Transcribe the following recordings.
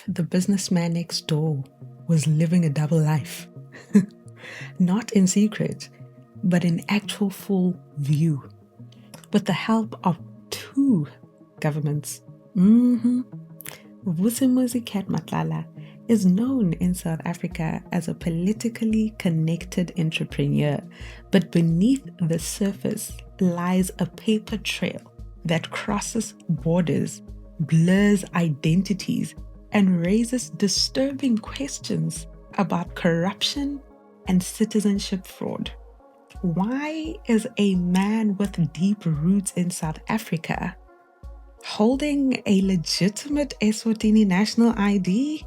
if the businessman next door was living a double life? Not in secret, but in actual full view, with the help of two governments. Vusimuzi Matlala is known in South Africa as a politically connected entrepreneur, but beneath the surface lies a paper trail that crosses borders, blurs identities, and raises disturbing questions about corruption and citizenship fraud. Why is a man with deep roots in South Africa holding a legitimate Eswatini national ID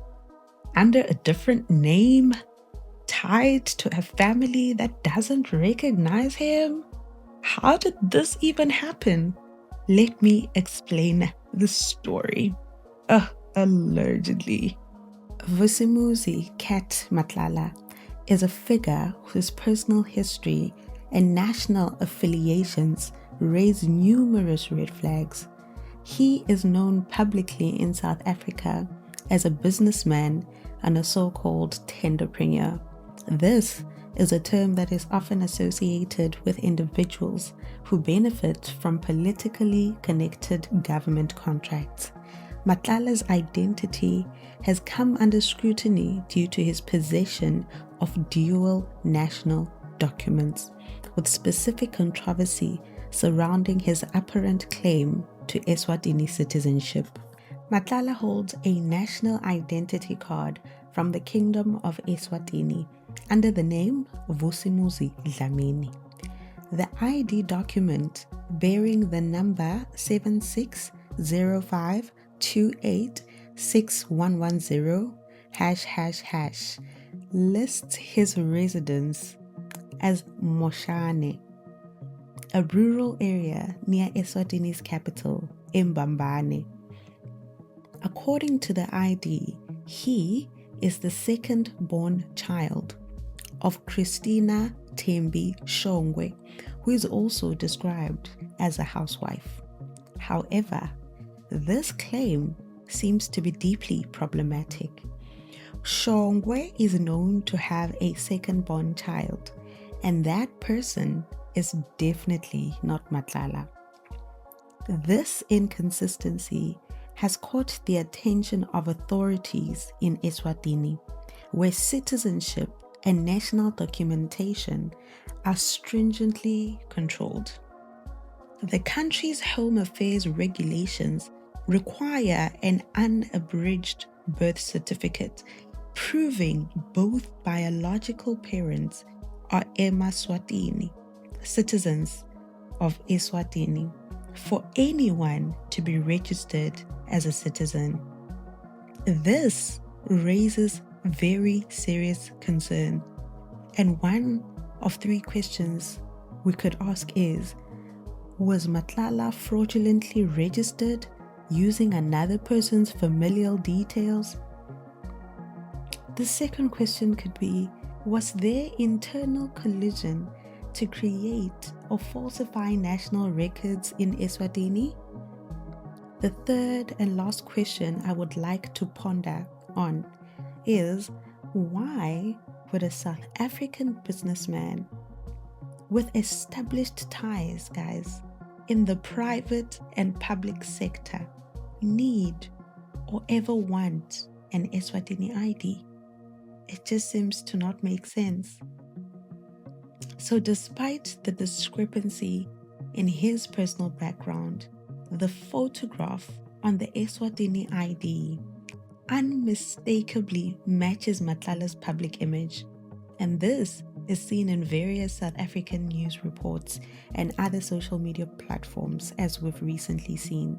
under a different name, tied to a family that doesn't recognize him? How did this even happen? Let me explain the story. Allegedly. Vusimuzi Matlala is a figure whose personal history and national affiliations raise numerous red flags. He is known publicly in South Africa as a businessman and a so-called tenderpreneur. This is a term that is often associated with individuals who benefit from politically connected government contracts. Matlala's identity has come under scrutiny due to his possession of dual national documents, with specific controversy surrounding his apparent claim to Eswatini citizenship. Matlala holds a national identity card from the Kingdom of Eswatini under the name Vusimuzi Dlamini. The ID document bearing the number 7605286110 lists his residence as Motshane, a rural area near Eswatini's capital, Mbambane. According to the ID, he is the second-born child of Christinah Thembi Shongwe, who is also described as a housewife. However, this claim seems to be deeply problematic. Shongwe is known to have a second-born child, and that person is definitely not Matlala. This inconsistency has caught the attention of authorities in Eswatini, where citizenship and national documentation are stringently controlled. The country's Home Affairs regulations require an unabridged birth certificate proving both biological parents are Eswatini, citizens of Eswatini, for anyone to be registered as a citizen. This raises very serious concern, and one of three questions we could ask is, was Matlala fraudulently registered using another person's familial details? The second question could be, was there internal collusion to create or falsify national records in Eswatini? The third and last question I would like to ponder on is, why would a South African businessman with established ties, guys, in the private and public sector need or ever want an Eswatini ID? It just seems to not make sense. So despite the discrepancy in his personal background, the photograph on the Eswatini ID unmistakably matches Matlala's public image, and this is seen in various South African news reports and other social media platforms, as we've recently seen.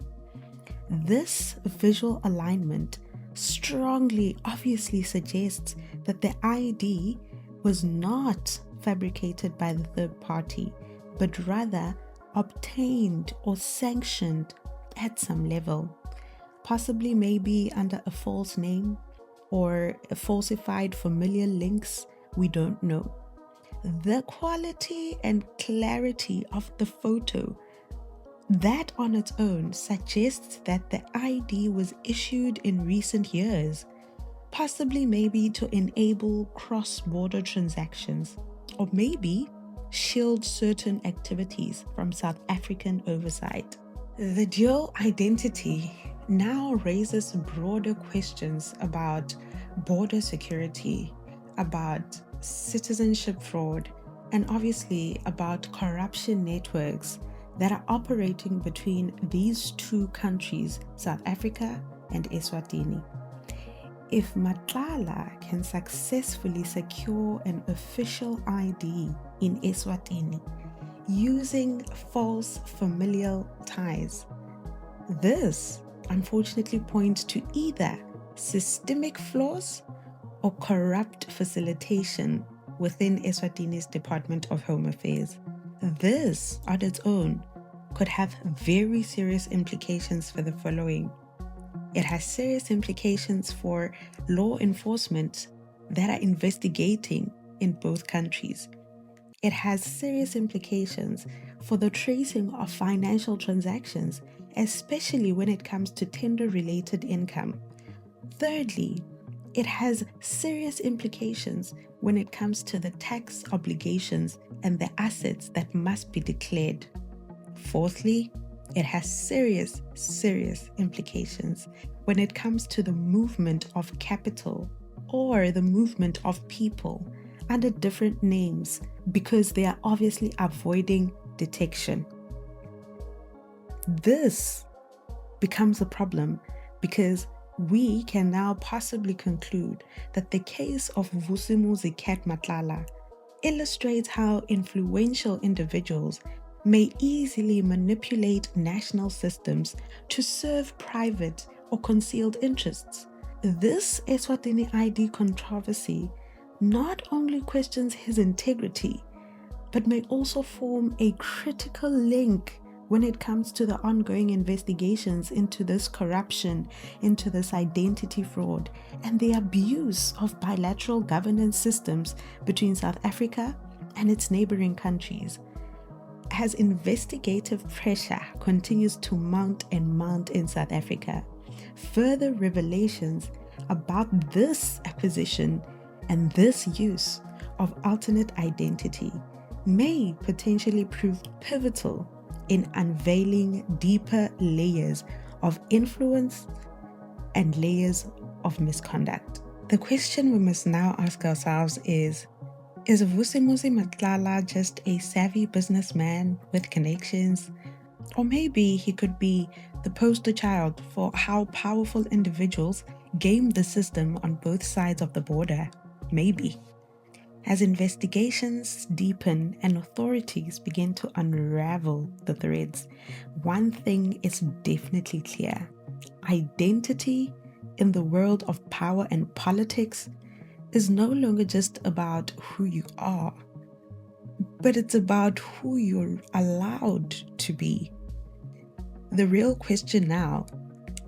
This visual alignment strongly obviously suggests that the ID was not fabricated by the third party, but rather obtained or sanctioned at some level, possibly maybe under a false name or a falsified familial links, we don't know. The quality and clarity of the photo That on its own suggests that the ID was issued in recent years, possibly maybe to enable cross-border transactions, or maybe shield certain activities from South African oversight. The dual identity now raises broader questions about border security, about citizenship fraud, and obviously about corruption networks that are operating between these two countries, South Africa and Eswatini. If Matlala can successfully secure an official ID in Eswatini using false familial ties, this unfortunately points to either systemic flaws or corrupt facilitation within Eswatini's Department of Home Affairs. This on its own could have very serious implications for the following. It has serious implications for law enforcement that are investigating in both countries. It has serious implications for the tracing of financial transactions, especially when it comes to tender-related income. Thirdly, it has serious implications when it comes to the tax obligations and the assets that must be declared. Fourthly, it has serious implications when it comes to the movement of capital or the movement of people under different names because they are obviously avoiding detection. This becomes a problem because we can now possibly conclude that the case of Vusimuzi Matlala illustrates how influential individuals may easily manipulate national systems to serve private or concealed interests. This Eswatini ID controversy not only questions his integrity, but may also form a critical link when it comes to the ongoing investigations into this corruption, into this identity fraud, and the abuse of bilateral governance systems between South Africa and its neighboring countries. As investigative pressure continues to mount in South Africa, further revelations about this acquisition and this use of alternate identity may potentially prove pivotal in unveiling deeper layers of influence and layers of misconduct. The question we must now ask ourselves is Vusimuzi Matlala just a savvy businessman with connections? Or maybe he could be the poster child for how powerful individuals game the system on both sides of the border? Maybe. As investigations deepen and authorities begin to unravel the threads, one thing is definitely clear. Identity in the world of power and politics is no longer just about who you are, but it's about who you're allowed to be. The real question now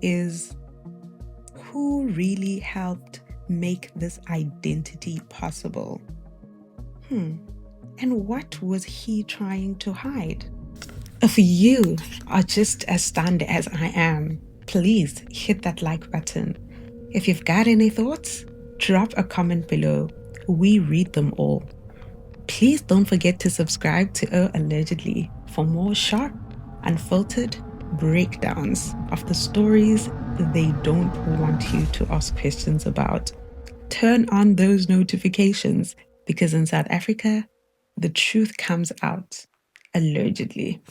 is, who really helped make this identity possible? And what was he trying to hide? If you are just as stunned as I am, please hit that like button. If you've got any thoughts, drop a comment below. We read them all. Please don't forget to subscribe to Allegedly for more sharp, unfiltered breakdowns of the stories they don't want you to ask questions about. Turn on those notifications because in South Africa, the truth comes out allegedly.